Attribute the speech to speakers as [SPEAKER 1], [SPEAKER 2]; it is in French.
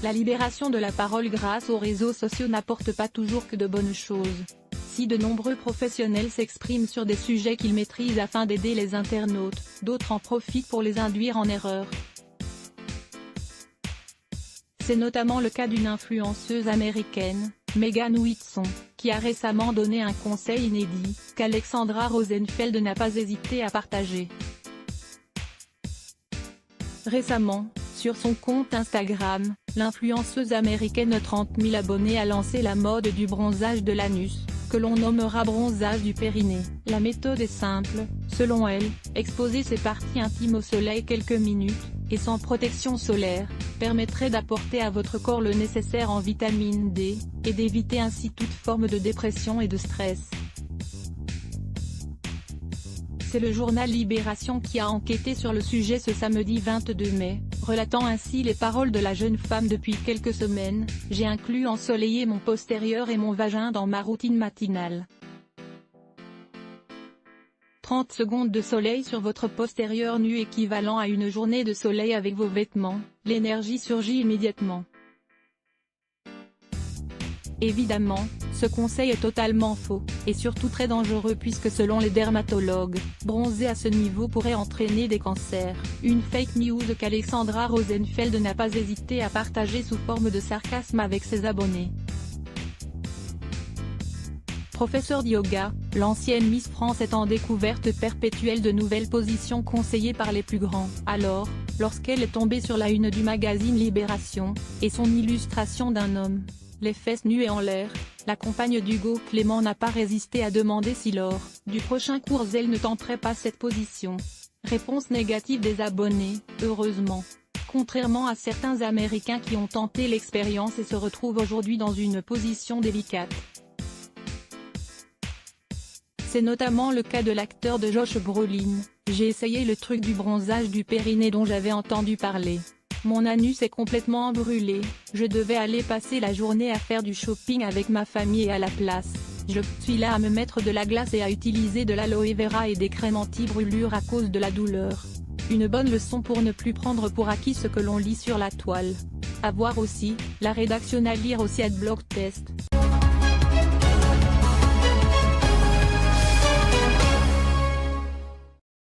[SPEAKER 1] La libération de la parole grâce aux réseaux sociaux n'apporte pas toujours que de bonnes choses. Si de nombreux professionnels s'expriment sur des sujets qu'ils maîtrisent afin d'aider les internautes, d'autres en profitent pour les induire en erreur. C'est notamment le cas d'une influenceuse américaine, Megan Whitson, qui a récemment donné un conseil inédit, qu'Alexandra Rosenfeld n'a pas hésité à partager. Récemment, sur son compte Instagram, l'influenceuse américaine de 30 000 abonnés a lancé la mode du bronzage de l'anus, que l'on nommera bronzage du périnée. La méthode est simple, selon elle, exposer ses parties intimes au soleil quelques minutes, et sans protection solaire, permettrait d'apporter à votre corps le nécessaire en vitamine D, et d'éviter ainsi toute forme de dépression et de stress. C'est le journal Libération qui a enquêté sur le sujet ce samedi 22 mai, relatant ainsi les paroles de la jeune femme. Depuis quelques semaines, j'ai inclus ensoleiller mon postérieur et mon vagin dans ma routine matinale. 30 secondes de soleil sur votre postérieur nu équivalent à une journée de soleil avec vos vêtements, l'énergie surgit immédiatement. Évidemment, ce conseil est totalement faux, et surtout très dangereux puisque selon les dermatologues, bronzer à ce niveau pourrait entraîner des cancers, une fake news qu'Alexandra Rosenfeld n'a pas hésité à partager sous forme de sarcasme avec ses abonnés. Professeure de yoga, l'ancienne Miss France est en découverte perpétuelle de nouvelles positions conseillées par les plus grands. Alors, lorsqu'elle est tombée sur la une du magazine Libération, et son illustration d'un homme, les fesses nues et en l'air, la compagne d'Hugo Clément n'a pas résisté à demander si lors du prochain cours elle ne tenterait pas cette position. Réponse négative des abonnés, heureusement. Contrairement à certains Américains qui ont tenté l'expérience et se retrouvent aujourd'hui dans une position délicate. C'est notamment le cas de l'acteur de Josh Brolin. J'ai essayé le truc du bronzage du périnée dont j'avais entendu parler. Mon anus est complètement brûlé, je devais aller passer la journée à faire du shopping avec ma famille et à la place, je suis là à me mettre de la glace et à utiliser de l'aloe vera et des crèmes anti-brûlure à cause de la douleur. Une bonne leçon pour ne plus prendre pour acquis ce que l'on lit sur la toile. À voir aussi, la rédaction à lire aussi Adblock Test.